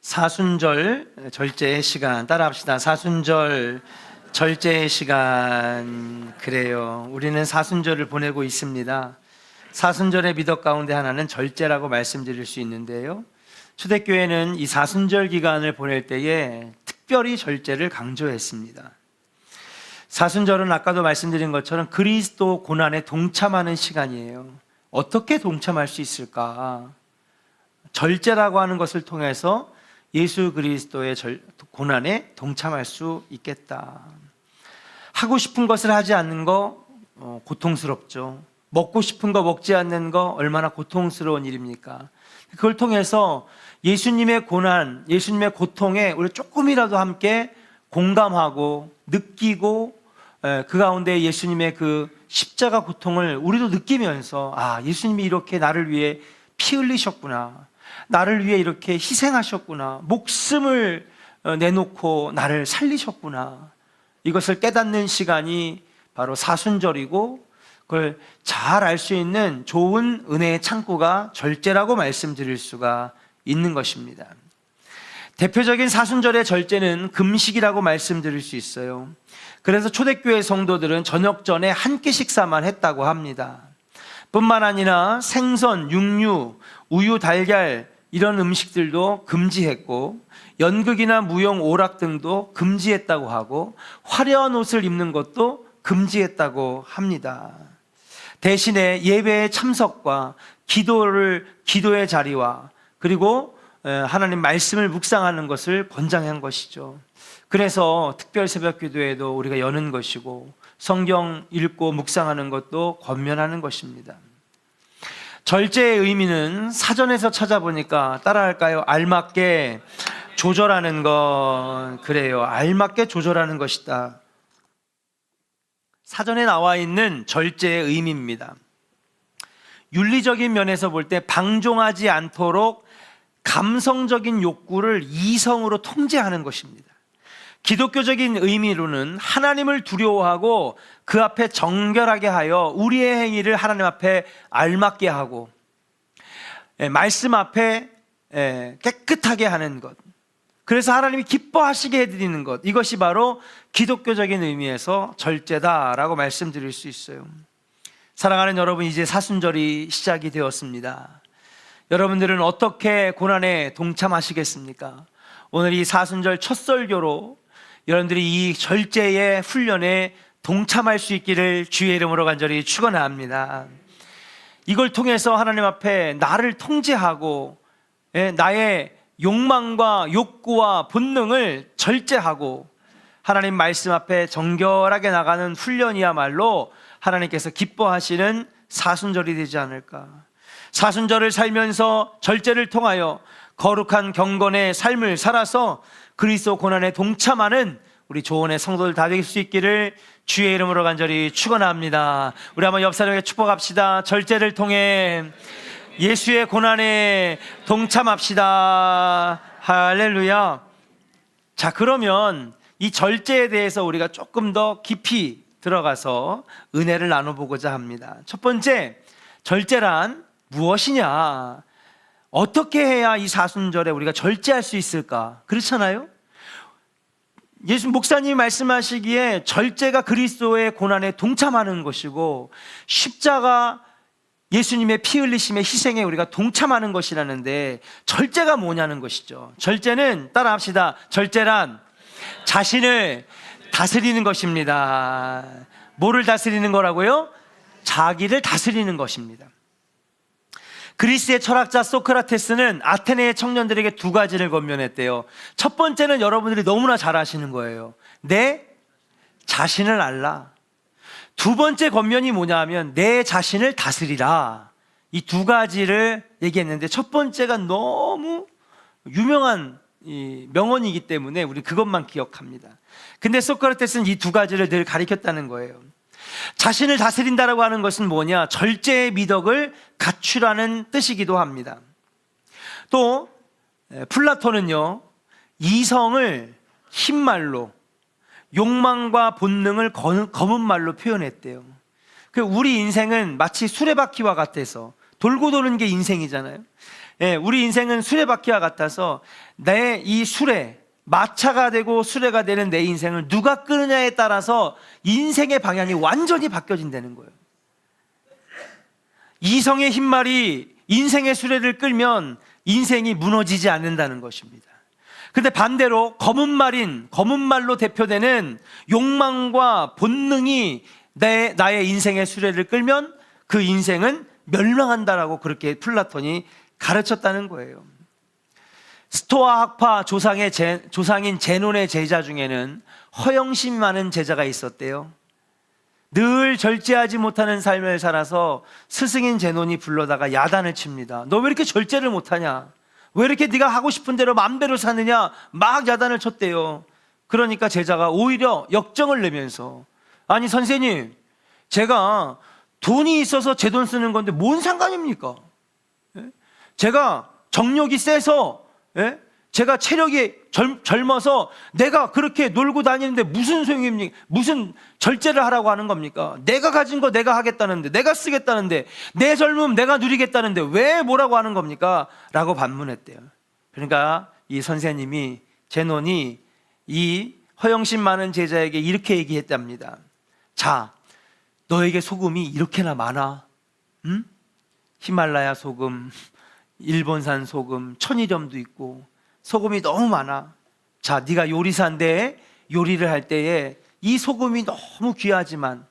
사순절 절제의 시간 따라합시다. 사순절 절제의 시간. 그래요, 우리는 사순절을 보내고 있습니다. 사순절의 미덕 가운데 하나는 절제라고 말씀드릴 수 있는데요, 초대교회는 이 사순절 기간을 보낼 때에 특별히 절제를 강조했습니다. 사순절은 아까도 말씀드린 것처럼 그리스도 고난에 동참하는 시간이에요. 어떻게 동참할 수 있을까? 절제라고 하는 것을 통해서 예수 그리스도의 고난에 동참할 수 있겠다. 하고 싶은 것을 하지 않는 거 고통스럽죠. 먹고 싶은 거 먹지 않는 거 얼마나 고통스러운 일입니까? 그걸 통해서 예수님의 고난, 예수님의 고통에 우리 조금이라도 함께 공감하고 느끼고, 그 가운데 예수님의 그 십자가 고통을 우리도 느끼면서, 아, 예수님이 이렇게 나를 위해 피 흘리셨구나, 나를 위해 이렇게 희생하셨구나, 목숨을 내놓고 나를 살리셨구나, 이것을 깨닫는 시간이 바로 사순절이고, 그걸 잘 알 수 있는 좋은 은혜의 창구가 절제라고 말씀드릴 수가 있는 것입니다. 대표적인 사순절의 절제는 금식이라고 말씀드릴 수 있어요. 그래서 초대교회 성도들은 저녁 전에 한 끼 식사만 했다고 합니다. 뿐만 아니라 생선, 육류, 우유, 달걀 이런 음식들도 금지했고, 연극이나 무용, 오락 등도 금지했다고 하고, 화려한 옷을 입는 것도 금지했다고 합니다. 대신에 예배의 참석과 기도의 자리와 그리고 하나님 말씀을 묵상하는 것을 권장한 것이죠. 그래서 특별 새벽 기도에도 우리가 여는 것이고, 성경 읽고 묵상하는 것도 권면하는 것입니다. 절제의 의미는 사전에서 찾아보니까 따라할까요? 알맞게 조절하는 것. 그래요, 알맞게 조절하는 것이다. 사전에 나와 있는 절제의 의미입니다. 윤리적인 면에서 볼 때 방종하지 않도록 감성적인 욕구를 이성으로 통제하는 것입니다. 기독교적인 의미로는 하나님을 두려워하고 그 앞에 정결하게 하여 우리의 행위를 하나님 앞에 알맞게 하고, 말씀 앞에 깨끗하게 하는 것, 그래서 하나님이 기뻐하시게 해드리는 것, 이것이 바로 기독교적인 의미에서 절제다라고 말씀드릴 수 있어요. 사랑하는 여러분, 이제 사순절이 시작이 되었습니다. 여러분들은 어떻게 고난에 동참하시겠습니까? 오늘 이 사순절 첫 설교로 여러분들이 이 절제의 훈련에 동참할 수 있기를 주의 이름으로 간절히 축원합니다. 이걸 통해서 하나님 앞에 나를 통제하고 나의 욕망과 욕구와 본능을 절제하고 하나님 말씀 앞에 정결하게 나가는 훈련이야말로 하나님께서 기뻐하시는 사순절이 되지 않을까. 사순절을 살면서 절제를 통하여 거룩한 경건의 삶을 살아서 그리스도 고난에 동참하는 우리 조언의 성도들 다 될 수 있기를 주의 이름으로 간절히 축원합니다. 우리 한번 옆 사람에게 축복합시다. 절제를 통해 예수의 고난에 동참합시다. 할렐루야. 자, 그러면 이 절제에 대해서 우리가 조금 더 깊이 들어가서 은혜를 나눠보고자 합니다. 첫 번째, 절제란 무엇이냐? 어떻게 해야 이 사순절에 우리가 절제할 수 있을까? 그렇잖아요? 예수 목사님이 말씀하시기에 절제가 그리스도의 고난에 동참하는 것이고, 십자가 예수님의 피 흘리심의 희생에 우리가 동참하는 것이라는데, 절제가 뭐냐는 것이죠. 절제는 따라합시다. 절제란 자신을 다스리는 것입니다. 뭐를 다스리는 거라고요? 자기를 다스리는 것입니다. 그리스의 철학자 소크라테스는 아테네의 청년들에게 두 가지를 권면했대요. 첫 번째는 여러분들이 너무나 잘 아시는 거예요. 내 자신을 알라. 두 번째 권면이 뭐냐 하면 내 자신을 다스리라. 이 두 가지를 얘기했는데, 첫 번째가 너무 유명한 명언이기 때문에 우리 그것만 기억합니다. 근데 소크라테스는 이 두 가지를 늘 가리켰다는 거예요. 자신을 다스린다라고 하는 것은 뭐냐? 절제의 미덕을 갖추라는 뜻이기도 합니다. 또 플라톤은요, 이성을 흰말로, 욕망과 본능을 검은 말로 표현했대요. 우리 인생은 마치 수레바퀴와 같아서 돌고 도는 게 인생이잖아요. 우리 인생은 수레바퀴와 같아서 내 이 수레, 마차가 되고 수레가 되는 내 인생을 누가 끄느냐에 따라서 인생의 방향이 완전히 바뀌어진다는 거예요. 이성의 흰말이 인생의 수레를 끌면 인생이 무너지지 않는다는 것입니다. 근데 반대로 검은 말로 대표되는 욕망과 본능이 나의 인생의 수레를 끌면 그 인생은 멸망한다라고 그렇게 플라톤이 가르쳤다는 거예요. 스토아 학파 조상인 제논의 제자 중에는 허영심 많은 제자가 있었대요. 늘 절제하지 못하는 삶을 살아서 스승인 제논이 불러다가 야단을 칩니다. 너 왜 이렇게 절제를 못하냐? 왜 이렇게 네가 하고 싶은 대로 마음대로 사느냐? 막 야단을 쳤대요. 그러니까 제자가 오히려 역정을 내면서, 아니 선생님, 제가 돈이 있어서 제 돈 쓰는 건데 뭔 상관입니까? 제가 정력이 세서, 제가 체력이 젊어서 내가 그렇게 놀고 다니는데 무슨 소용입니까? 무슨 절제를 하라고 하는 겁니까? 내가 가진 거 내가 하겠다는데, 내가 쓰겠다는데, 내 젊음 내가 누리겠다는데 왜 뭐라고 하는 겁니까? 라고 반문했대요. 그러니까 이 선생님이, 제논이 이 허영심 많은 제자에게 이렇게 얘기했답니다. 자, 너에게 소금이 이렇게나 많아? 응? 히말라야 소금, 일본산 소금, 천일염도 있고 소금이 너무 많아. 자, 네가 요리사인데 요리를 할 때에 이 소금이 너무 귀하지만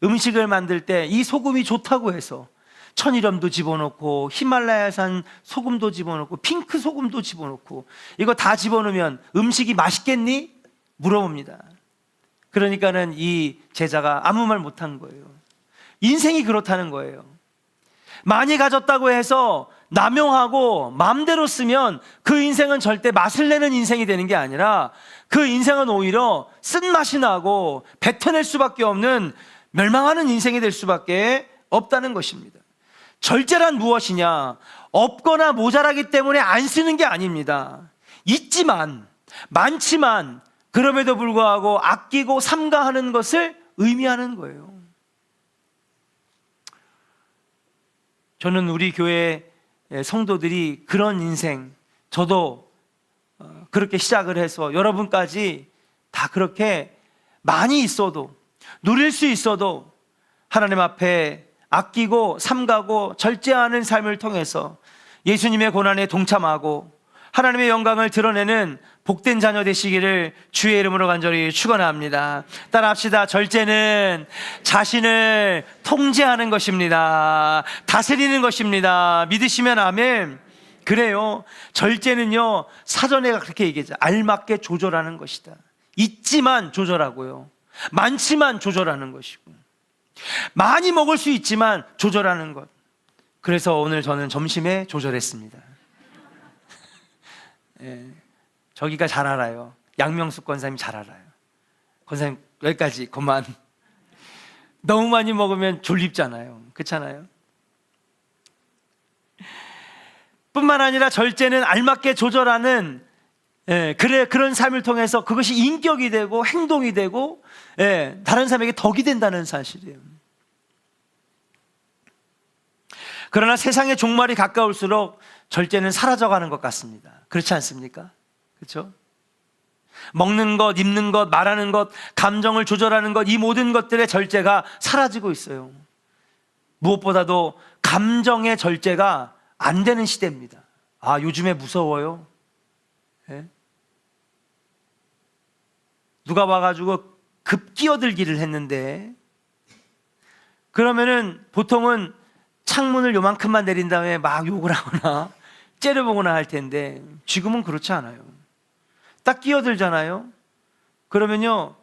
음식을 만들 때 이 소금이 좋다고 해서 천일염도 집어넣고 히말라야산 소금도 집어넣고 핑크 소금도 집어넣고 이거 다 집어넣으면 음식이 맛있겠니? 물어봅니다. 그러니까는 이 제자가 아무 말 못한 거예요. 인생이 그렇다는 거예요. 많이 가졌다고 해서 남용하고 마음대로 쓰면 그 인생은 절대 맛을 내는 인생이 되는 게 아니라 그 인생은 오히려 쓴맛이 나고 뱉어낼 수밖에 없는 멸망하는 인생이 될 수밖에 없다는 것입니다. 절제란 무엇이냐? 없거나 모자라기 때문에 안 쓰는 게 아닙니다. 있지만, 많지만 그럼에도 불구하고 아끼고 삼가하는 것을 의미하는 거예요. 저는 우리 교회 성도들이 그런 인생, 저도 그렇게 시작을 해서 여러분까지 다 그렇게 많이 있어도, 누릴 수 있어도 하나님 앞에 아끼고 삼가고 절제하는 삶을 통해서 예수님의 고난에 동참하고 하나님의 영광을 드러내는 복된 자녀 되시기를 주의 이름으로 간절히 축원합니다. 따라합시다. 절제는 자신을 통제하는 것입니다. 다스리는 것입니다. 믿으시면 아멘. 그래요. 절제는요, 사전에 그렇게 얘기하죠. 알맞게 조절하는 것이다. 있지만 조절하고요, 많지만 조절하는 것이고, 많이 먹을 수 있지만 조절하는 것. 그래서 오늘 저는 점심에 조절했습니다. 저기가 잘 알아요. 양명숙 권사님 잘 알아요. 권사님 여기까지 그만. 너무 많이 먹으면 졸립잖아요. 그렇잖아요. 뿐만 아니라 절제는 알맞게 조절하는, 그런 삶을 통해서 그것이 인격이 되고 행동이 되고, 다른 사람에게 덕이 된다는 사실이에요. 그러나 세상의 종말이 가까울수록 절제는 사라져가는 것 같습니다. 그렇지 않습니까? 그렇죠? 먹는 것, 입는 것, 말하는 것, 감정을 조절하는 것, 이 모든 것들의 절제가 사라지고 있어요. 무엇보다도 감정의 절제가 안 되는 시대입니다. 아, 요즘에 무서워요. 누가 와가지고 급 끼어들기를 했는데, 그러면은 보통은 창문을 요만큼만 내린 다음에 막 욕을 하거나 째려보거나 할 텐데, 지금은 그렇지 않아요. 딱 끼어들잖아요. 그러면요,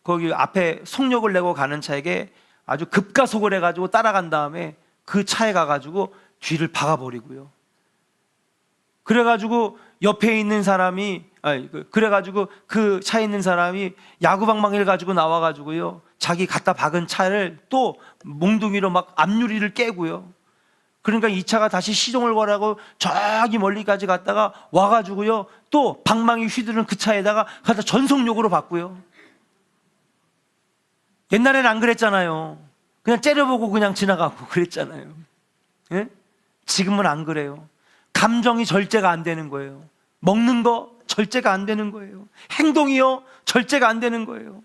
거기 앞에 속력을 내고 가는 차에게 아주 급가속을 해가지고 따라간 다음에 그 차에 가가지고 뒤를 박아버리고요. 그래가지고 옆에 있는 사람이, 그래가지고 그 차에 있는 사람이 야구방망이를 가지고 나와가지고요, 자기 갖다 박은 차를 또 몽둥이로 막 앞유리를 깨고요. 그러니까 이 차가 다시 시동을 걸라고 저기 멀리까지 갔다가 와가지고요, 또 방망이 휘두른 그 차에다가 갖다 전속력으로 받고요. 옛날엔 안 그랬잖아요. 그냥 째려보고 그냥 지나가고 그랬잖아요. 예? 지금은 안 그래요. 감정이 절제가 안 되는 거예요. 먹는 거 절제가 안 되는 거예요. 행동이요 절제가 안 되는 거예요.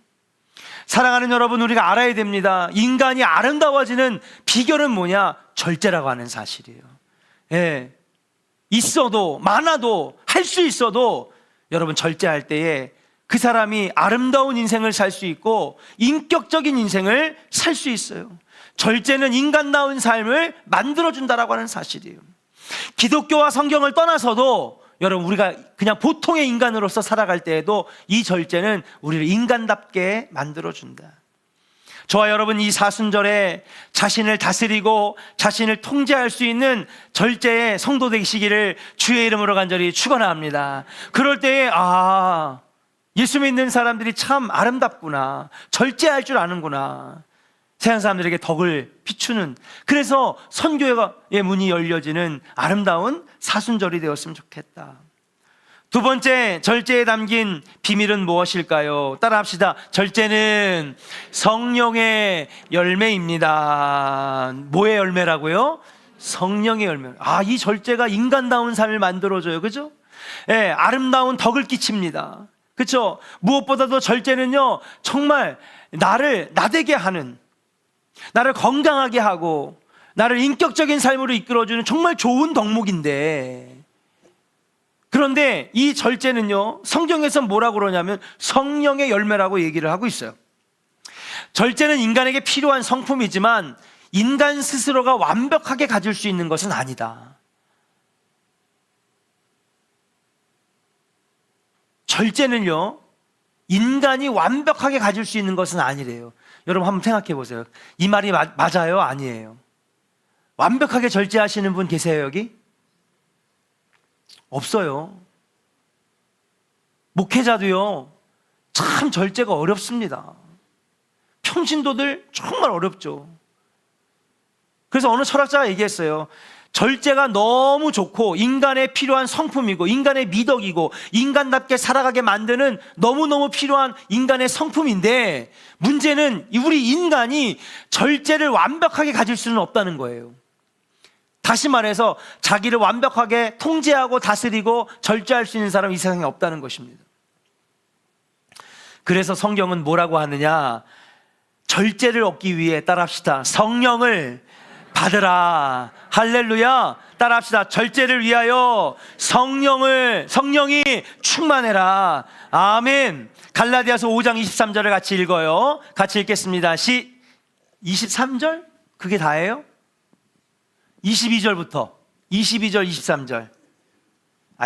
사랑하는 여러분, 우리가 알아야 됩니다. 인간이 아름다워지는 비결은 뭐냐? 절제라고 하는 사실이에요. 예. 있어도 많아도 할 수 있어도 여러분 절제할 때에 그 사람이 아름다운 인생을 살 수 있고 인격적인 인생을 살 수 있어요. 절제는 인간다운 삶을 만들어준다라고 하는 사실이에요. 기독교와 성경을 떠나서도 여러분 우리가 그냥 보통의 인간으로서 살아갈 때에도 이 절제는 우리를 인간답게 만들어준다. 저와 여러분 이 사순절에 자신을 다스리고 자신을 통제할 수 있는 절제의 성도 되시기를 주의 이름으로 간절히 축원합니다. 그럴 때에 예수 믿는 사람들이 참 아름답구나, 절제할 줄 아는구나, 세상 사람들에게 덕을 비추는, 그래서 선교의 문이 열려지는 아름다운 사순절이 되었으면 좋겠다. 두 번째, 절제에 담긴 비밀은 무엇일까요? 따라합시다. 절제는 성령의 열매입니다. 뭐의 열매라고요? 성령의 열매. 이 절제가 인간다운 삶을 만들어줘요. 그죠? 예, 아름다운 덕을 끼칩니다. 그렇죠? 무엇보다도 절제는요, 정말 나를 나되게 하는, 나를 건강하게 하고 나를 인격적인 삶으로 이끌어주는 정말 좋은 덕목인데, 그런데 이 절제는요, 성경에서 뭐라고 그러냐면 성령의 열매라고 얘기를 하고 있어요. 절제는 인간에게 필요한 성품이지만 인간 스스로가 완벽하게 가질 수 있는 것은 아니다. 절제는요, 인간이 완벽하게 가질 수 있는 것은 아니래요. 여러분 한번 생각해 보세요. 이 말이 맞아요? 아니에요? 완벽하게 절제하시는 분 계세요, 여기? 없어요. 목회자도요, 참 절제가 어렵습니다. 평신도들 정말 어렵죠. 그래서 어느 철학자가 얘기했어요. 절제가 너무 좋고 인간에 필요한 성품이고 인간의 미덕이고 인간답게 살아가게 만드는 너무너무 필요한 인간의 성품인데, 문제는 우리 인간이 절제를 완벽하게 가질 수는 없다는 거예요. 다시 말해서 자기를 완벽하게 통제하고 다스리고 절제할 수 있는 사람이 이 세상에 없다는 것입니다. 그래서 성경은 뭐라고 하느냐? 절제를 얻기 위해 따라합시다. 성령을 받으라. 할렐루야. 따라합시다. 절제를 위하여 성령이 충만해라. 아멘. 갈라디아서 5장 23절을 같이 읽어요. 같이 읽겠습니다. 23절? 그게 다예요? 22절부터 22절 23절.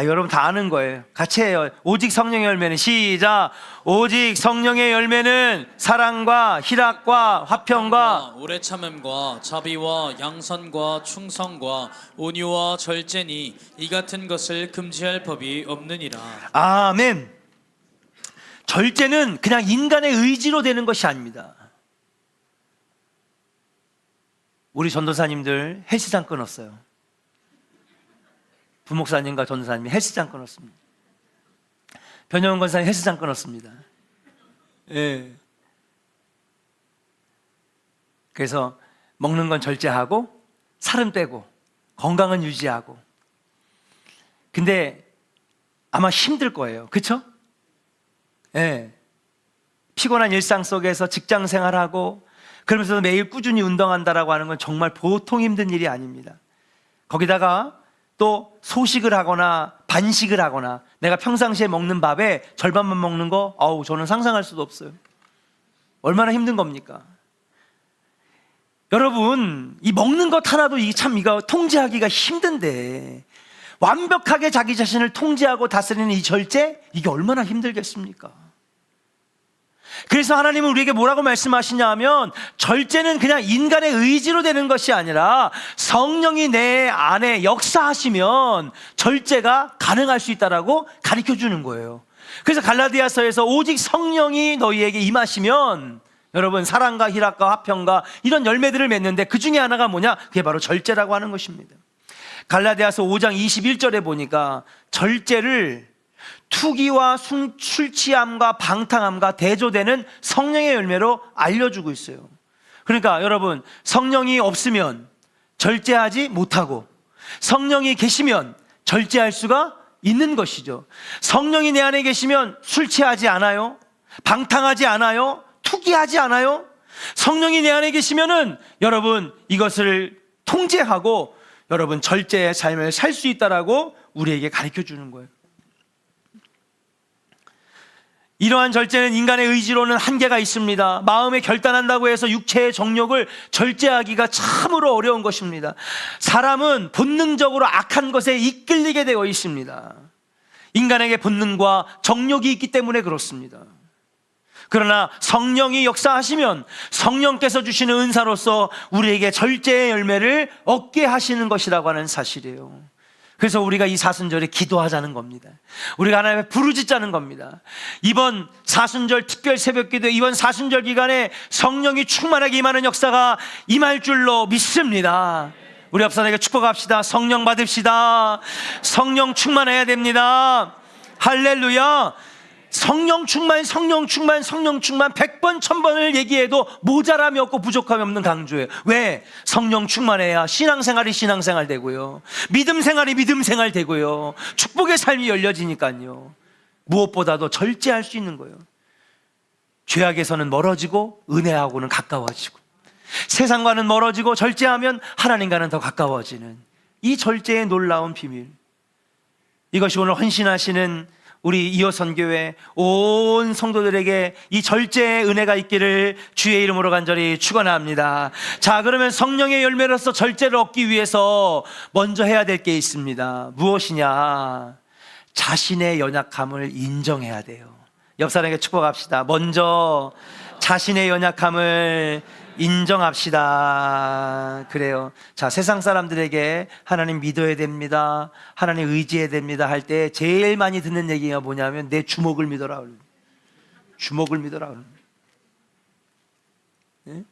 여러분 다 아는 거예요. 같이 해요. 오직 성령의 열매는, 시작. 오직 성령의 열매는 사랑과 희락과 화평과 오래 참음과 자비와 양선과 충성과 온유와 절제니 이 같은 것을 금지할 법이 없느니라. 아멘. 절제는 그냥 인간의 의지로 되는 것이 아닙니다. 우리 전도사님들 헬스장 끊었어요. 부목사님과 전도사님이 헬스장 끊었습니다. 변영훈 권사님 헬스장 끊었습니다. 예. 그래서 먹는 건 절제하고 살은 빼고 건강은 유지하고. 근데 아마 힘들 거예요. 그렇죠? 예. 피곤한 일상 속에서 직장 생활하고 그러면서 매일 꾸준히 운동한다라고 하는 건 정말 보통 힘든 일이 아닙니다. 거기다가 또 소식을 하거나 반식을 하거나 내가 평상시에 먹는 밥에 절반만 먹는 거, 저는 상상할 수도 없어요. 얼마나 힘든 겁니까? 여러분, 이 먹는 것 하나도 이거 통제하기가 힘든데 완벽하게 자기 자신을 통제하고 다스리는 이 절제, 이게 얼마나 힘들겠습니까? 그래서 하나님은 우리에게 뭐라고 말씀하시냐 하면, 절제는 그냥 인간의 의지로 되는 것이 아니라 성령이 내 안에 역사하시면 절제가 가능할 수 있다라고 가르쳐 주는 거예요. 그래서 갈라디아서에서 오직 성령이 너희에게 임하시면, 여러분, 사랑과 희락과 화평과 이런 열매들을 맺는데 그 중에 하나가 뭐냐? 그게 바로 절제라고 하는 것입니다. 갈라디아서 5장 21절에 보니까 절제를 투기와 술 취함과 방탕함과 대조되는 성령의 열매로 알려주고 있어요. 그러니까 여러분, 성령이 없으면 절제하지 못하고 성령이 계시면 절제할 수가 있는 것이죠. 성령이 내 안에 계시면 술 취하지 않아요. 방탕하지 않아요. 투기하지 않아요. 성령이 내 안에 계시면은 여러분 이것을 통제하고 여러분 절제의 삶을 살 수 있다라고 우리에게 가르쳐 주는 거예요. 이러한 절제는 인간의 의지로는 한계가 있습니다. 마음에 결단한다고 해서 육체의 정욕을 절제하기가 참으로 어려운 것입니다. 사람은 본능적으로 악한 것에 이끌리게 되어 있습니다. 인간에게 본능과 정욕이 있기 때문에 그렇습니다. 그러나 성령이 역사하시면 성령께서 주시는 은사로서 우리에게 절제의 열매를 얻게 하시는 것이라고 하는 사실이에요. 그래서 우리가 이 사순절에 기도하자는 겁니다. 우리가 하나님의 부르짖자는 겁니다. 이번 사순절 특별 새벽기도, 이번 사순절 기간에 성령이 충만하게 임하는 역사가 임할 줄로 믿습니다. 우리 앞사람에게 축복합시다. 성령 받읍시다. 성령 충만해야 됩니다. 할렐루야. 성령 충만, 성령 충만, 성령 충만 100번, 1000번을 얘기해도 모자람이 없고 부족함이 없는 강조예요. 왜? 성령 충만해야 신앙생활이 신앙생활 되고요, 믿음 생활이 믿음 생활 되고요, 축복의 삶이 열려지니까요. 무엇보다도 절제할 수 있는 거예요. 죄악에서는 멀어지고 은혜하고는 가까워지고, 세상과는 멀어지고 절제하면 하나님과는 더 가까워지는 이 절제의 놀라운 비밀, 이것이 오늘 헌신하시는 우리 이호선교회 온 성도들에게 이 절제의 은혜가 있기를 주의 이름으로 간절히 축원합니다. 자, 그러면 성령의 열매로서 절제를 얻기 위해서 먼저 해야 될 게 있습니다. 무엇이냐? 자신의 연약함을 인정해야 돼요. 옆 사람에게 축복합시다. 먼저 자신의 연약함을 인정합시다. 그래요. 자, 세상 사람들에게 하나님 믿어야 됩니다, 하나님 의지해야 됩니다 할 때 제일 많이 듣는 얘기가 뭐냐면 내 주먹을 믿어라. 주먹을 믿어라. 네?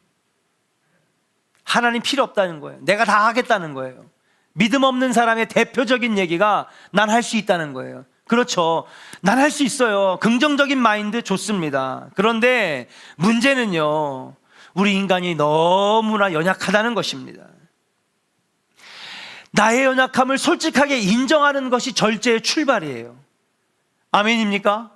하나님 필요 없다는 거예요. 내가 다 하겠다는 거예요. 믿음 없는 사람의 대표적인 얘기가 난 할 수 있다는 거예요. 그렇죠. 난 할 수 있어요. 긍정적인 마인드 좋습니다. 그런데 문제는요, 우리 인간이 너무나 연약하다는 것입니다. 나의 연약함을 솔직하게 인정하는 것이 절제의 출발이에요. 아멘입니까?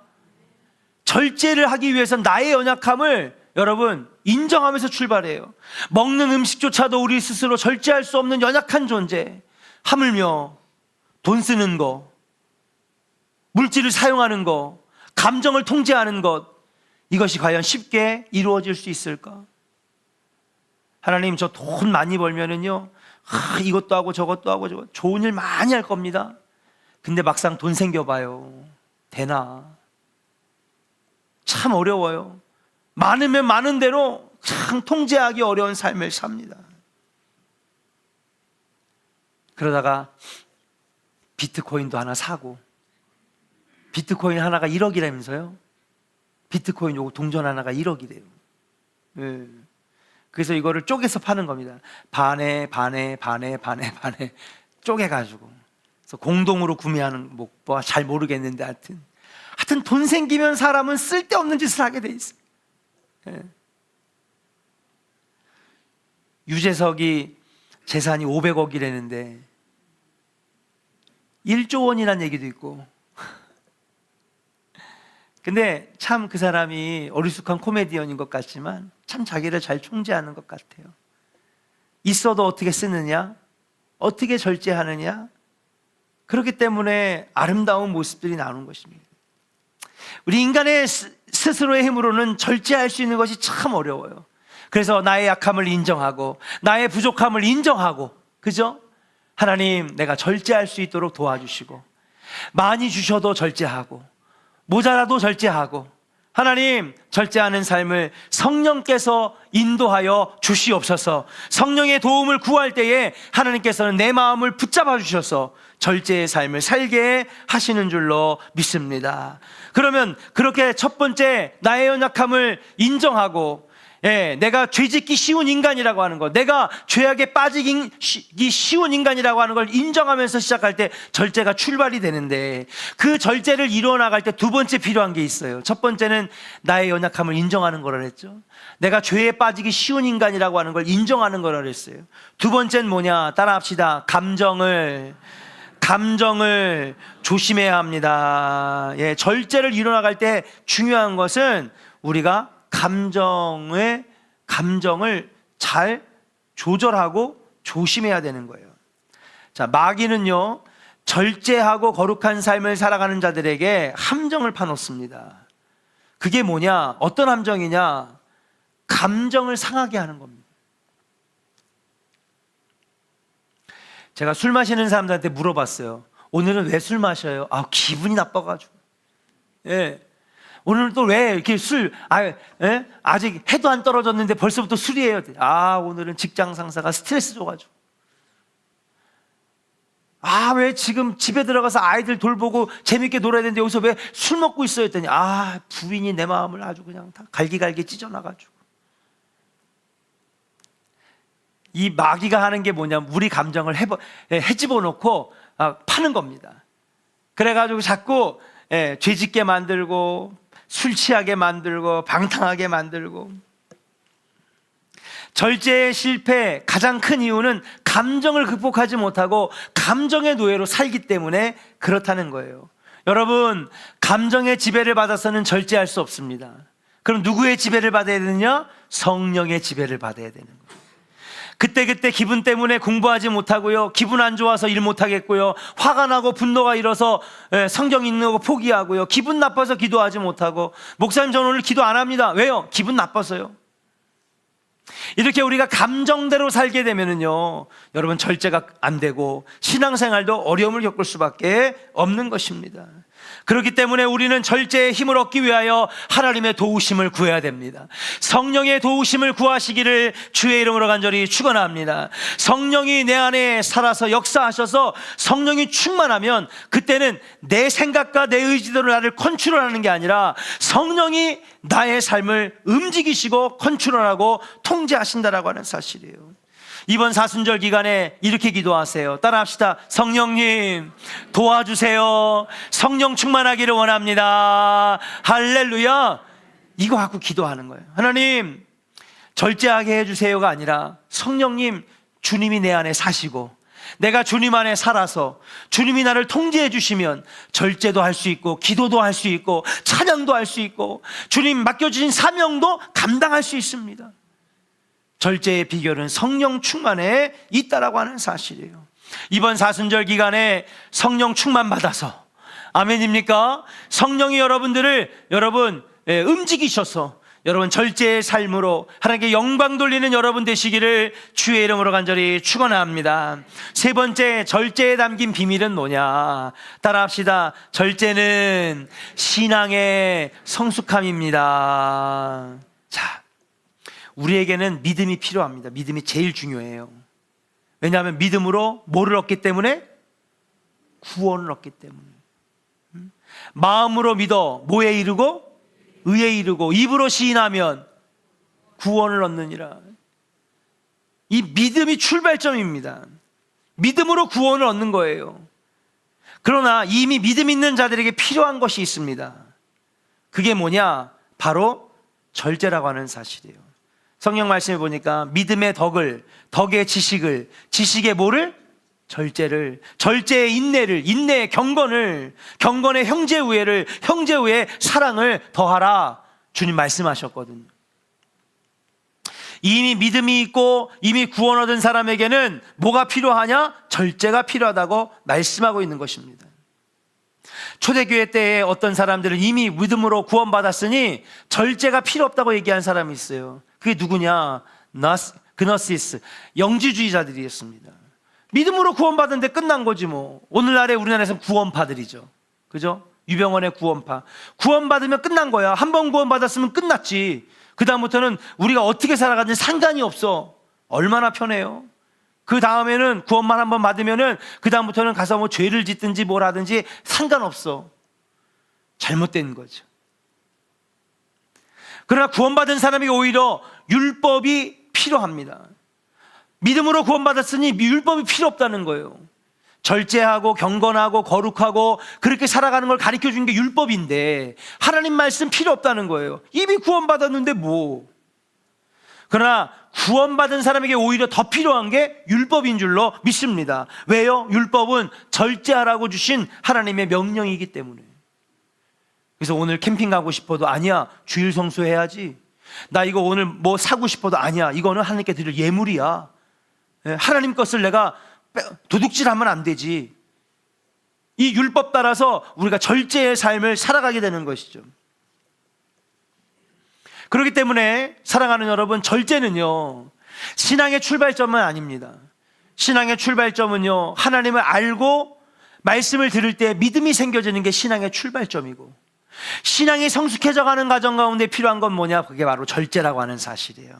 절제를 하기 위해서 나의 연약함을 여러분 인정하면서 출발해요. 먹는 음식조차도 우리 스스로 절제할 수 없는 연약한 존재, 하물며 돈 쓰는 거, 물질을 사용하는 거, 감정을 통제하는 것, 이것이 과연 쉽게 이루어질 수 있을까? 하나님, 저 돈 많이 벌면은요, 이것도 하고 저것도 하고 좋은 일 많이 할 겁니다. 근데 막상 돈 생겨봐요. 되나? 참 어려워요. 많으면 많은 대로 참 통제하기 어려운 삶을 삽니다. 그러다가 비트코인도 하나 사고, 비트코인 하나가 1억이라면서요? 비트코인 요거 동전 하나가 1억이래요. 네. 그래서 이거를 쪼개서 파는 겁니다. 반에 쪼개가지고. 그래서 공동으로 구매하는 뭐 잘 모르겠는데 하여튼 돈 생기면 사람은 쓸데없는 짓을 하게 돼 있어요. 네. 유재석이 재산이 500억이라는데 1조 원이라는 얘기도 있고. 근데 참 그 사람이 어리숙한 코미디언인 것 같지만 참 자기를 잘 총재하는 것 같아요. 있어도 어떻게 쓰느냐, 어떻게 절제하느냐, 그렇기 때문에 아름다운 모습들이 나오는 것입니다. 우리 인간의 스스로의 힘으로는 절제할 수 있는 것이 참 어려워요. 그래서 나의 약함을 인정하고 나의 부족함을 인정하고, 그죠? 하나님, 내가 절제할 수 있도록 도와주시고, 많이 주셔도 절제하고 모자라도 절제하고, 하나님, 절제하는 삶을 성령께서 인도하여 주시옵소서. 성령의 도움을 구할 때에 하나님께서는 내 마음을 붙잡아 주셔서 절제의 삶을 살게 하시는 줄로 믿습니다. 그러면 그렇게 첫 번째 나의 연약함을 인정하고 예, 내가 죄짓기 쉬운 인간이라고 하는 것, 내가 죄악에 빠지기 쉬운 인간이라고 하는 걸 인정하면서 시작할 때 절제가 출발이 되는데, 그 절제를 이루어 나갈 때 두 번째 필요한 게 있어요. 첫 번째는 나의 연약함을 인정하는 거라 했죠. 내가 죄에 빠지기 쉬운 인간이라고 하는 걸 인정하는 거라 했어요. 두 번째는 뭐냐? 따라합시다. 감정을 조심해야 합니다. 예, 절제를 이루어 나갈 때 중요한 것은 우리가 감정을 잘 조절하고 조심해야 되는 거예요. 자, 마귀는요, 절제하고 거룩한 삶을 살아가는 자들에게 함정을 파놓습니다. 그게 뭐냐? 어떤 함정이냐? 감정을 상하게 하는 겁니다. 제가 술 마시는 사람들한테 물어봤어요. 오늘은 왜 술 마셔요? 아, 기분이 나빠가지고. 예. 오늘 또 왜 이렇게 아직 해도 안 떨어졌는데 벌써부터 술이에요. 아, 오늘은 직장 상사가 스트레스 줘가지고. 아, 왜 지금 집에 들어가서 아이들 돌보고 재밌게 놀아야 되는데 여기서 왜 술 먹고 있어요? 했더니, 아, 부인이 내 마음을 아주 그냥 다 갈기갈기 찢어놔가지고. 이 마귀가 하는 게 뭐냐면 우리 감정을 헤집어 놓고 파는 겁니다. 그래가지고 자꾸 죄짓게 만들고, 술 취하게 만들고, 방탕하게 만들고. 절제의 실패 가장 큰 이유는 감정을 극복하지 못하고 감정의 노예로 살기 때문에 그렇다는 거예요. 여러분, 감정의 지배를 받아서는 절제할 수 없습니다. 그럼 누구의 지배를 받아야 되느냐? 성령의 지배를 받아야 되는 거예요. 그때 기분 때문에 공부하지 못하고요, 기분 안 좋아서 일 못하겠고요, 화가 나고 분노가 일어서 성경 읽는 거 포기하고요, 기분 나빠서 기도하지 못하고, 목사님 저는 오늘 기도 안 합니다. 왜요? 기분 나빠서요. 이렇게 우리가 감정대로 살게 되면은요, 여러분, 절제가 안 되고 신앙생활도 어려움을 겪을 수밖에 없는 것입니다. 그렇기 때문에 우리는 절제의 힘을 얻기 위하여 하나님의 도우심을 구해야 됩니다. 성령의 도우심을 구하시기를 주의 이름으로 간절히 축원합니다. 성령이 내 안에 살아서 역사하셔서 성령이 충만하면 그때는 내 생각과 내 의지대로 나를 컨트롤하는 게 아니라 성령이 나의 삶을 움직이시고 컨트롤하고 통제하신다라고 하는 사실이에요. 이번 사순절 기간에 이렇게 기도하세요. 따라합시다. 성령님 도와주세요. 성령 충만하기를 원합니다. 할렐루야. 이거 갖고 기도하는 거예요. 하나님 절제하게 해주세요가 아니라, 성령님, 주님이 내 안에 사시고 내가 주님 안에 살아서 주님이 나를 통제해 주시면 절제도 할 수 있고, 기도도 할 수 있고, 찬양도 할 수 있고, 주님 맡겨주신 사명도 감당할 수 있습니다. 절제의 비결은 성령 충만에 있다라고 하는 사실이에요. 이번 사순절 기간에 성령 충만 받아서, 아멘입니까? 성령이 여러분들을 움직이셔서 여러분 절제의 삶으로 하나님께 영광 돌리는 여러분 되시기를 주의 이름으로 간절히 축원합니다. 세 번째, 절제에 담긴 비밀은 뭐냐? 따라합시다. 절제는 신앙의 성숙함입니다. 자, 우리에게는 믿음이 필요합니다. 믿음이 제일 중요해요. 왜냐하면 믿음으로 뭐를 얻기 때문에? 구원을 얻기 때문에. 마음으로 믿어 뭐에 이르고? 의에 이르고, 입으로 시인하면 구원을 얻느니라. 이 믿음이 출발점입니다. 믿음으로 구원을 얻는 거예요. 그러나 이미 믿음 있는 자들에게 필요한 것이 있습니다. 그게 뭐냐? 바로 절제라고 하는 사실이에요. 성경 말씀에 보니까 믿음의 덕의 지식을, 지식의 뭐를? 절제를, 절제의 인내를, 인내의 경건을, 경건의 형제 우애를, 형제 우애의 사랑을 더하라. 주님 말씀하셨거든요. 이미 믿음이 있고 이미 구원 얻은 사람에게는 뭐가 필요하냐? 절제가 필요하다고 말씀하고 있는 것입니다. 초대교회 때에 어떤 사람들은 이미 믿음으로 구원받았으니 절제가 필요 없다고 얘기한 사람이 있어요. 그게 누구냐? 그노시스, 영지주의자들이었습니다. 믿음으로 구원받은데 끝난 거지 뭐. 오늘날에 우리나라에서는 구원파들이죠. 그죠? 유병원의 구원파. 구원받으면 끝난 거야. 한 번 구원받았으면 끝났지. 그 다음부터는 우리가 어떻게 살아가는지 상관이 없어. 얼마나 편해요. 그 다음에는 구원만 한 번 받으면은 그 다음부터는 가서 뭐 죄를 짓든지 뭘 하든지 상관없어. 잘못된 거죠. 그러나 구원받은 사람이 오히려 율법이 필요합니다. 믿음으로 구원받았으니 율법이 필요 없다는 거예요. 절제하고 경건하고 거룩하고 그렇게 살아가는 걸 가르쳐 준 게 율법인데 하나님 말씀 필요 없다는 거예요. 이미 구원받았는데 뭐. 그러나 구원받은 사람에게 오히려 더 필요한 게 율법인 줄로 믿습니다. 왜요? 율법은 절제하라고 주신 하나님의 명령이기 때문에. 그래서 오늘 캠핑 가고 싶어도 아니야, 주일 성수해야지. 나 이거 오늘 뭐 사고 싶어도 아니야, 이거는 하나님께 드릴 예물이야. 하나님 것을 내가 도둑질하면 안 되지. 이 율법 따라서 우리가 절제의 삶을 살아가게 되는 것이죠. 그렇기 때문에 사랑하는 여러분, 절제는요 신앙의 출발점은 아닙니다. 신앙의 출발점은요 하나님을 알고 말씀을 들을 때 믿음이 생겨지는 게 신앙의 출발점이고, 신앙이 성숙해져가는 과정 가운데 필요한 건 뭐냐? 그게 바로 절제라고 하는 사실이에요.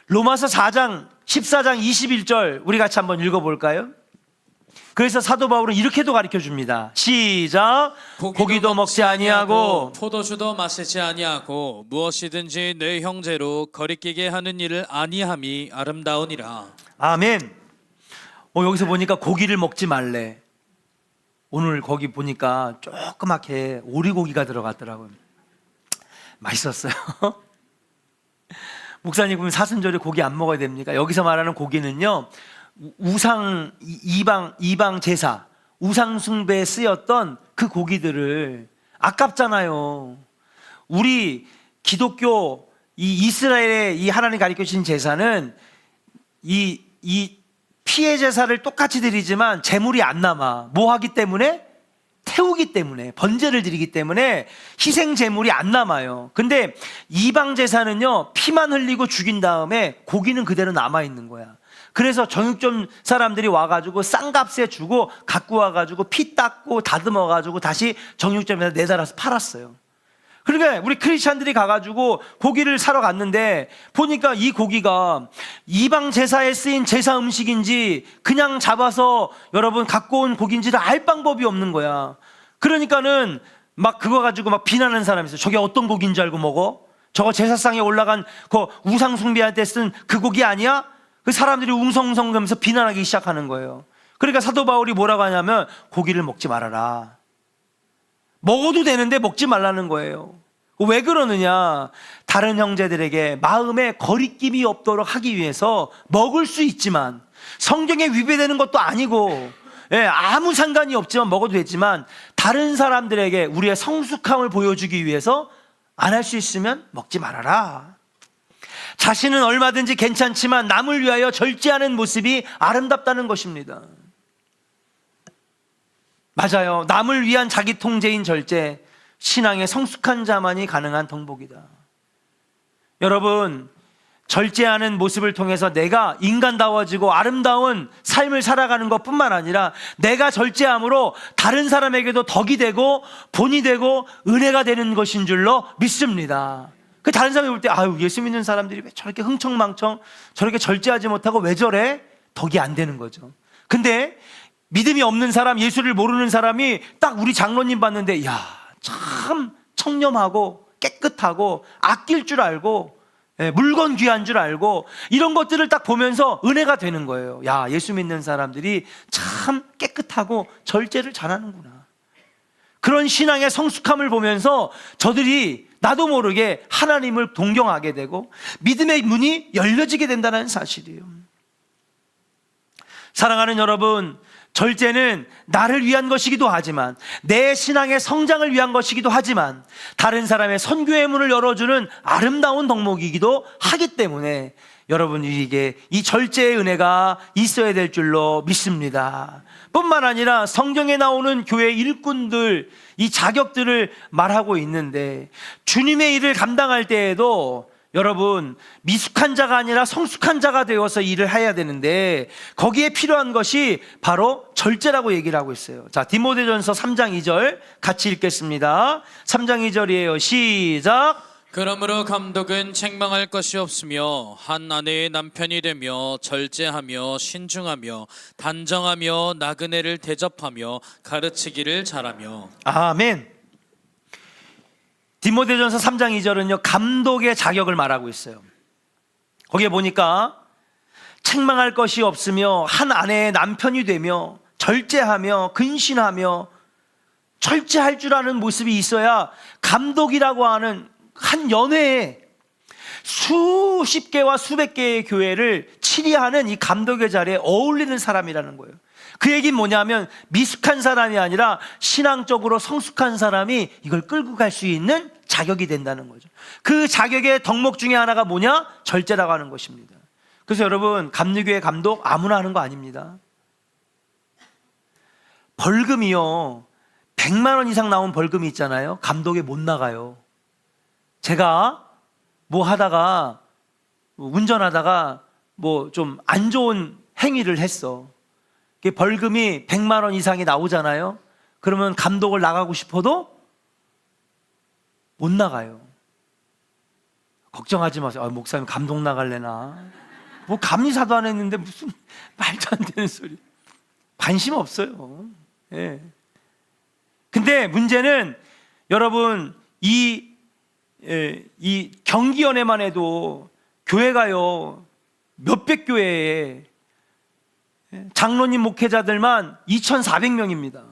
로마서 4장 14장 21절 우리 같이 한번 읽어볼까요? 그래서 사도 바울은 이렇게도 가르쳐 줍니다. 시작. 고기도 먹지 아니하고 포도주도 마시지 아니하고 무엇이든지 내 형제로 거리끼게 하는 일을 아니함이 아름다우니라. 아멘. 여기서 보니까 고기를 먹지 말래. 오늘 거기 보니까 조그맣게 오리고기가 들어갔더라고요. 맛있었어요. 목사님, 그럼 사순절에 고기 안 먹어야 됩니까? 여기서 말하는 고기는요 우상 이방 제사, 우상 숭배에 쓰였던 그 고기들을, 아깝잖아요. 우리 기독교 이 이스라엘의 이 하나님 가르쳐 주신 제사는 이 피해 제사를 똑같이 드리지만 제물이 안 남아. 뭐 하기 때문에? 태우기 때문에, 번제를 드리기 때문에 희생 제물이 안 남아요. 근데 이방 제사는요 피만 흘리고 죽인 다음에 고기는 그대로 남아 있는 거야. 그래서 정육점 사람들이 와가지고 싼 값에 주고 갖고 와가지고 피 닦고 다듬어 가지고 다시 정육점에서 내달아서 팔았어요. 그러니까 우리 크리스찬들이 가가지고 고기를 사러 갔는데 보니까 이 고기가 이방 제사에 쓰인 제사 음식인지 그냥 잡아서 여러분 갖고 온 고기인지를 알 방법이 없는 거야. 그러니까는 막 그거 가지고 막 비난하는 사람이 있어요. 저게 어떤 고기인 줄 알고 먹어? 저거 제사상에 올라간 그 우상 숭배할 때 쓴 그 고기 아니야? 그 사람들이 웅성웅성하면서 비난하기 시작하는 거예요. 그러니까 사도 바울이 뭐라고 하냐면 고기를 먹지 말아라. 먹어도 되는데 먹지 말라는 거예요. 왜 그러느냐? 다른 형제들에게 마음에 거리낌이 없도록 하기 위해서 먹을 수 있지만, 성경에 위배되는 것도 아니고 아무 상관이 없지만 먹어도 되지만, 다른 사람들에게 우리의 성숙함을 보여주기 위해서 안 할 수 있으면 먹지 말아라. 자신은 얼마든지 괜찮지만 남을 위하여 절제하는 모습이 아름답다는 것입니다. 맞아요. 남을 위한 자기 통제인 절제, 신앙의 성숙한 자만이 가능한 덕목이다. 여러분, 절제하는 모습을 통해서 내가 인간다워지고 아름다운 삶을 살아가는 것뿐만 아니라 내가 절제함으로 다른 사람에게도 덕이 되고 본이 되고 은혜가 되는 것인 줄로 믿습니다. 그 다른 사람이 볼 때 아유, 예수 믿는 사람들이 왜 저렇게 흥청망청 저렇게 절제하지 못하고 왜 저래? 덕이 안 되는 거죠. 근데 믿음이 없는 사람, 예수를 모르는 사람이 딱 우리 장로님 봤는데 야, 참 청렴하고 깨끗하고 아낄 줄 알고 물건 귀한 줄 알고 이런 것들을 딱 보면서 은혜가 되는 거예요. 야, 예수 믿는 사람들이 참 깨끗하고 절제를 잘하는구나. 그런 신앙의 성숙함을 보면서 저들이 나도 모르게 하나님을 동경하게 되고 믿음의 문이 열려지게 된다는 사실이에요. 사랑하는 여러분, 절제는 나를 위한 것이기도 하지만 내 신앙의 성장을 위한 것이기도 하지만 다른 사람의 선교의 문을 열어주는 아름다운 덕목이기도 하기 때문에 여러분에게 이 절제의 은혜가 있어야 될 줄로 믿습니다. 뿐만 아니라 성경에 나오는 교회 일꾼들 이 자격들을 말하고 있는데 주님의 일을 감당할 때에도 여러분 미숙한 자가 아니라 성숙한 자가 되어서 일을 해야 되는데 거기에 필요한 것이 바로 절제라고 얘기를 하고 있어요. 자, 디모데전서 3장 2절 같이 읽겠습니다. 3장 2절이에요. 시작. 그러므로 감독은 책망할 것이 없으며 한 아내의 남편이 되며 절제하며 신중하며 단정하며 나그네를 대접하며 가르치기를 잘하며. 아멘. 디모데전서 3장 2절은요 감독의 자격을 말하고 있어요. 거기에 보니까 책망할 것이 없으며 한 아내의 남편이 되며 절제하며 근신하며 절제할 줄 아는 모습이 있어야 감독이라고 하는 한 연회에 수십 개와 수백 개의 교회를 치리하는 이 감독의 자리에 어울리는 사람이라는 거예요. 그 얘기는 뭐냐면 미숙한 사람이 아니라 신앙적으로 성숙한 사람이 이걸 끌고 갈 수 있는 자격이 된다는 거죠. 그 자격의 덕목 중에 하나가 뭐냐? 절제라고 하는 것입니다. 그래서 여러분, 감리교회 감독 아무나 하는 거 아닙니다. 벌금이요 100만 원 이상 나온 벌금이 있잖아요. 감독에 못 나가요. 제가 뭐 하다가 운전하다가 뭐 좀 안 좋은 행위를 했어. 벌금이 100만 원 이상이 나오잖아요. 그러면 감독을 나가고 싶어도 못 나가요. 걱정하지 마세요. 목사님 감독 나갈래나? 뭐 감리사도 안 했는데 무슨 말도 안 되는 소리. 관심 없어요. 예. 근데 문제는 여러분 이 경기연회만 해도 교회가요 몇백 교회에 장로님 목회자들만 2,400명입니다.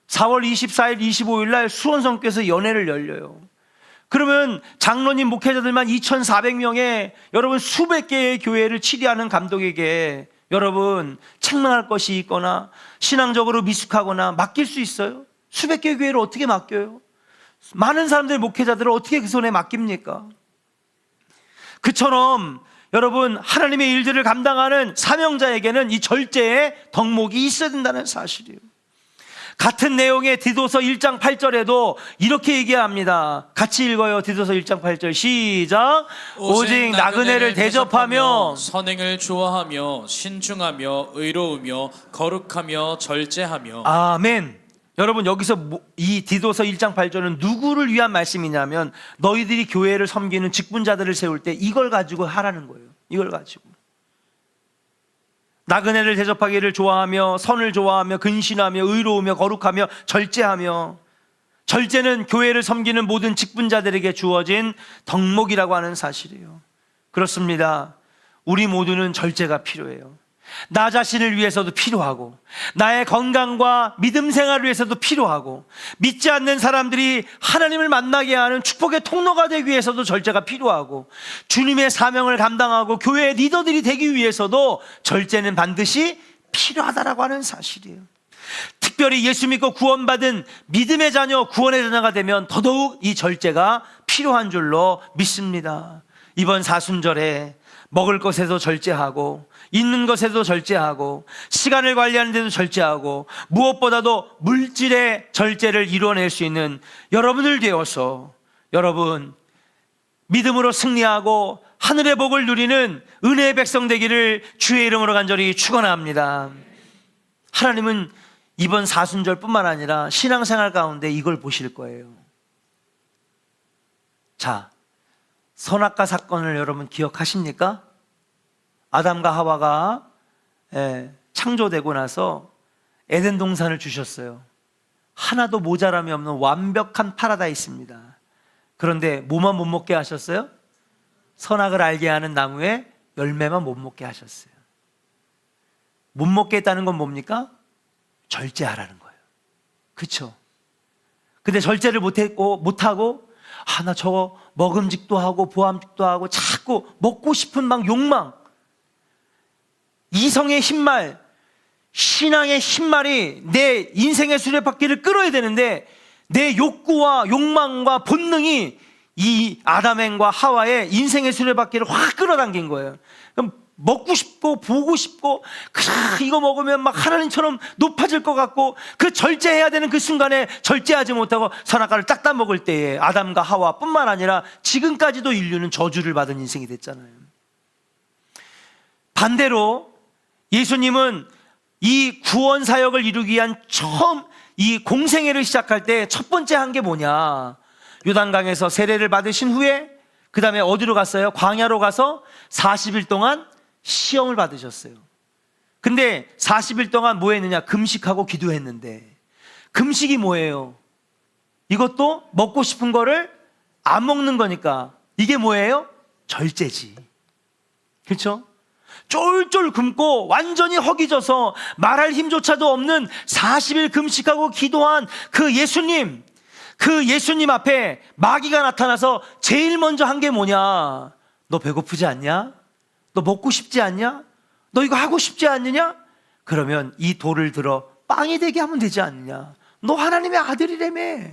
4월 24일, 25일 날 수원성교에서 연회를 열려요. 그러면 장로님 목회자들만 2,400명의 여러분 수백 개의 교회를 치리하는 감독에게 여러분 책망할 것이 있거나 신앙적으로 미숙하거나 맡길 수 있어요? 수백 개의 교회를 어떻게 맡겨요? 많은 사람들의 목회자들을 어떻게 그 손에 맡깁니까? 그처럼 여러분 하나님의 일들을 감당하는 사명자에게는 이 절제의 덕목이 있어야 된다는 사실이에요. 같은 내용의 디도서 1장 8절에도 이렇게 얘기합니다. 같이 읽어요. 디도서 1장 8절 시작. 오직 나그네를 대접하며 선행을 좋아하며 신중하며 의로우며 거룩하며 절제하며. 아멘. 여러분 여기서 이 디도서 1장 8절은 누구를 위한 말씀이냐면 너희들이 교회를 섬기는 직분자들을 세울 때 이걸 가지고 하라는 거예요. 이걸 가지고 나그네를 대접하기를 좋아하며 선을 좋아하며 근신하며 의로우며 거룩하며 절제하며. 절제는 교회를 섬기는 모든 직분자들에게 주어진 덕목이라고 하는 사실이에요. 그렇습니다. 우리 모두는 절제가 필요해요. 나 자신을 위해서도 필요하고 나의 건강과 믿음 생활을 위해서도 필요하고 믿지 않는 사람들이 하나님을 만나게 하는 축복의 통로가 되기 위해서도 절제가 필요하고 주님의 사명을 감당하고 교회의 리더들이 되기 위해서도 절제는 반드시 필요하다라고 하는 사실이에요. 특별히 예수 믿고 구원받은 믿음의 자녀, 구원의 자녀가 되면 더더욱 이 절제가 필요한 줄로 믿습니다. 이번 사순절에 먹을 것에도 절제하고 있는 것에도 절제하고 시간을 관리하는 데도 절제하고 무엇보다도 물질의 절제를 이루어낼 수 있는 여러분을 되어서 여러분 믿음으로 승리하고 하늘의 복을 누리는 은혜의 백성 되기를 주의 이름으로 간절히 축원합니다. 하나님은 이번 사순절뿐만 아니라 신앙생활 가운데 이걸 보실 거예요. 자, 선악과 사건을 여러분 기억하십니까? 아담과 하와가 창조되고 나서 에덴 동산을 주셨어요. 하나도 모자람이 없는 완벽한 파라다이스입니다. 그런데 뭐만 못 먹게 하셨어요? 선악을 알게 하는 나무의 열매만 못 먹게 하셨어요. 못 먹게 했다는 건 뭡니까? 절제하라는 거예요. 그렇죠? 근데 절제를 못하고 나 저거 먹음직도 하고 보암직도 하고 자꾸 먹고 싶은 막 욕망, 이성의 흰말, 신앙의 흰말이 내 인생의 수레바퀴를 끌어야 되는데 내 욕구와 욕망과 본능이 이 아담과 하와의 인생의 수레바퀴를 확 끌어당긴 거예요. 그럼 먹고 싶고 보고 싶고 이거 먹으면 막 하나님처럼 높아질 것 같고 그 절제해야 되는 그 순간에 절제하지 못하고 선악과를 딱 따먹을 때에 아담과 하와뿐만 아니라 지금까지도 인류는 저주를 받은 인생이 됐잖아요. 반대로 예수님은 이 구원 사역을 이루기 위한 처음 이 공생애를 시작할 때 첫 번째 한 게 뭐냐? 요단강에서 세례를 받으신 후에 그 다음에 어디로 갔어요? 광야로 가서 40일 동안 시험을 받으셨어요. 근데 40일 동안 뭐 했느냐? 금식하고 기도했는데 금식이 뭐예요? 이것도 먹고 싶은 거를 안 먹는 거니까 이게 뭐예요? 절제지. 그렇죠? 쫄쫄 굶고 완전히 허기져서 말할 힘조차도 없는 40일 금식하고 기도한 그 예수님 앞에 마귀가 나타나서 제일 먼저 한 게 뭐냐? 너 배고프지 않냐? 너 먹고 싶지 않냐? 너 이거 하고 싶지 않느냐? 그러면 이 돌을 들어 빵이 되게 하면 되지 않느냐? 너 하나님의 아들이라며.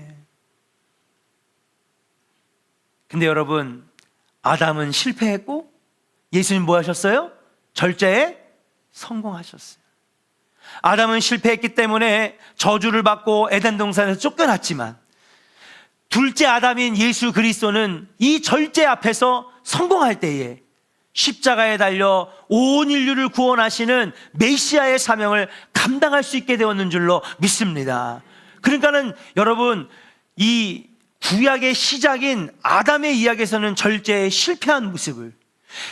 근데 여러분, 아담은 실패했고 예수님 뭐 하셨어요? 절제에 성공하셨어요. 아담은 실패했기 때문에 저주를 받고 에덴 동산에서 쫓겨났지만 둘째 아담인 예수 그리스도는 이 절제 앞에서 성공할 때에 십자가에 달려 온 인류를 구원하시는 메시아의 사명을 감당할 수 있게 되었는 줄로 믿습니다. 그러니까는 여러분, 이 구약의 시작인 아담의 이야기에서는 절제에 실패한 모습을,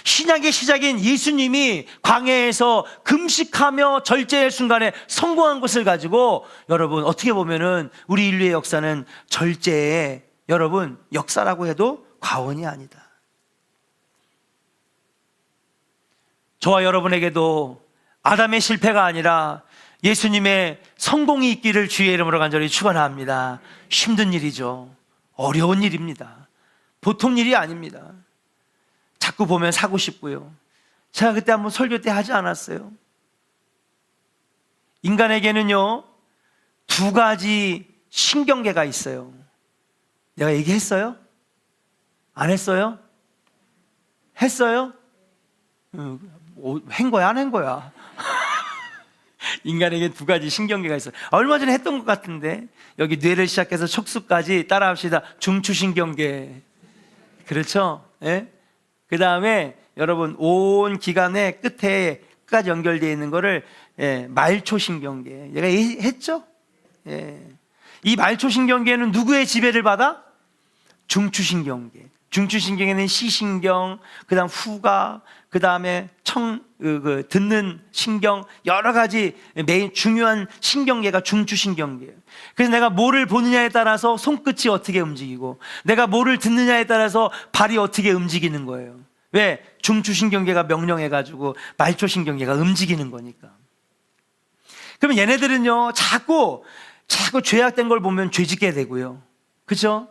신약의 시작인 예수님이 광야에서 금식하며 절제의 순간에 성공한 것을 가지고 여러분, 어떻게 보면은 우리 인류의 역사는 절제의 여러분 역사라고 해도 과언이 아니다. 저와 여러분에게도 아담의 실패가 아니라 예수님의 성공이 있기를 주의 이름으로 간절히 축원합니다. 힘든 일이죠. 어려운 일입니다. 보통 일이 아닙니다. 자꾸 보면 사고 싶고요. 제가 그때 한번 설교 때 하지 않았어요? 인간에게는요, 두 가지 신경계가 있어요. 내가 얘기했어요? 안 했어요? 했어요? 한 거야, 안 한 거야? 인간에게 두 가지 신경계가 있어요. 얼마 전에 했던 것 같은데, 여기 뇌를 시작해서 촉수까지 따라합시다. 중추신경계. 그렇죠? 예? 그 다음에 여러분, 온 기관의 끝까지 연결되어 있는 거를 말초신경계. 얘가 했죠? 예. 이 말초신경계는 누구의 지배를 받아? 중추신경계. 중추신경에는 시신경, 그 다음 후각, 그 다음에 듣는 신경, 여러 가지 매일 중요한 신경계가 중추신경계예요. 그래서 내가 뭐를 보느냐에 따라서 손끝이 어떻게 움직이고, 내가 뭐를 듣느냐에 따라서 발이 어떻게 움직이는 거예요. 왜? 중추신경계가 명령해가지고 말초신경계가 움직이는 거니까. 그러면 얘네들은요, 자꾸 죄악된 걸 보면 죄짓게 되고요. 그렇죠?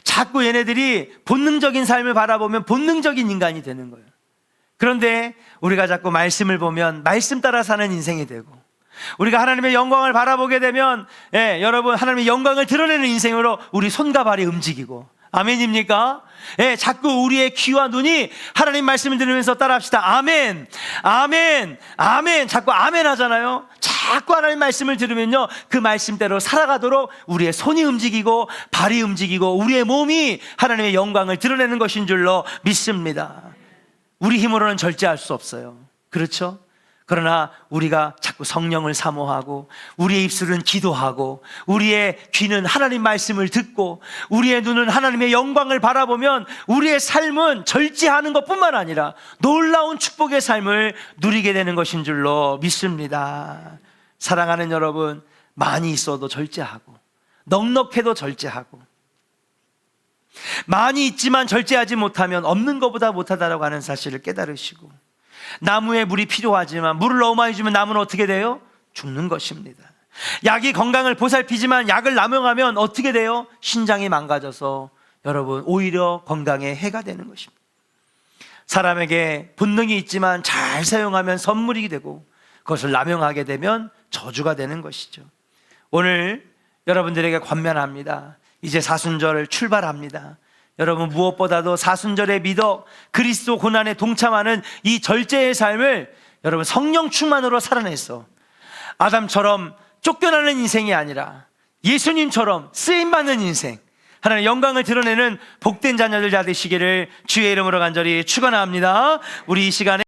자꾸 얘네들이 본능적인 삶을 바라보면 본능적인 인간이 되는 거예요. 그런데 우리가 자꾸 말씀을 보면 말씀 따라 사는 인생이 되고, 우리가 하나님의 영광을 바라보게 되면 여러분, 하나님의 영광을 드러내는 인생으로 우리 손과 발이 움직이고, 아멘입니까? 자꾸 우리의 귀와 눈이 하나님 말씀을 들으면서 따라합시다. 아멘, 아멘, 아멘. 자꾸 아멘 하잖아요. 자꾸 하나님 말씀을 들으면요, 그 말씀대로 살아가도록 우리의 손이 움직이고 발이 움직이고 우리의 몸이 하나님의 영광을 드러내는 것인 줄로 믿습니다. 우리 힘으로는 절제할 수 없어요. 그렇죠? 그러나 우리가 자꾸 성령을 사모하고, 우리의 입술은 기도하고, 우리의 귀는 하나님 말씀을 듣고, 우리의 눈은 하나님의 영광을 바라보면 우리의 삶은 절제하는 것뿐만 아니라 놀라운 축복의 삶을 누리게 되는 것인 줄로 믿습니다. 사랑하는 여러분, 많이 있어도 절제하고, 넉넉해도 절제하고, 많이 있지만 절제하지 못하면 없는 것보다 못하다라고 하는 사실을 깨달으시고, 나무에 물이 필요하지만 물을 너무 많이 주면 나무는 어떻게 돼요? 죽는 것입니다. 약이 건강을 보살피지만 약을 남용하면 어떻게 돼요? 신장이 망가져서 여러분, 오히려 건강에 해가 되는 것입니다. 사람에게 본능이 있지만 잘 사용하면 선물이 되고, 그것을 남용하게 되면 저주가 되는 것이죠. 오늘 여러분들에게 권면합니다. 이제 사순절 출발합니다. 여러분, 무엇보다도 사순절에 믿어 그리스도 고난에 동참하는 이 절제의 삶을 여러분 성령 충만으로 살아내서 아담처럼 쫓겨나는 인생이 아니라 예수님처럼 쓰임받는 인생, 하나님의 영광을 드러내는 복된 자녀들 다 되시기를 주의 이름으로 간절히 축원합니다. 우리 이 시간에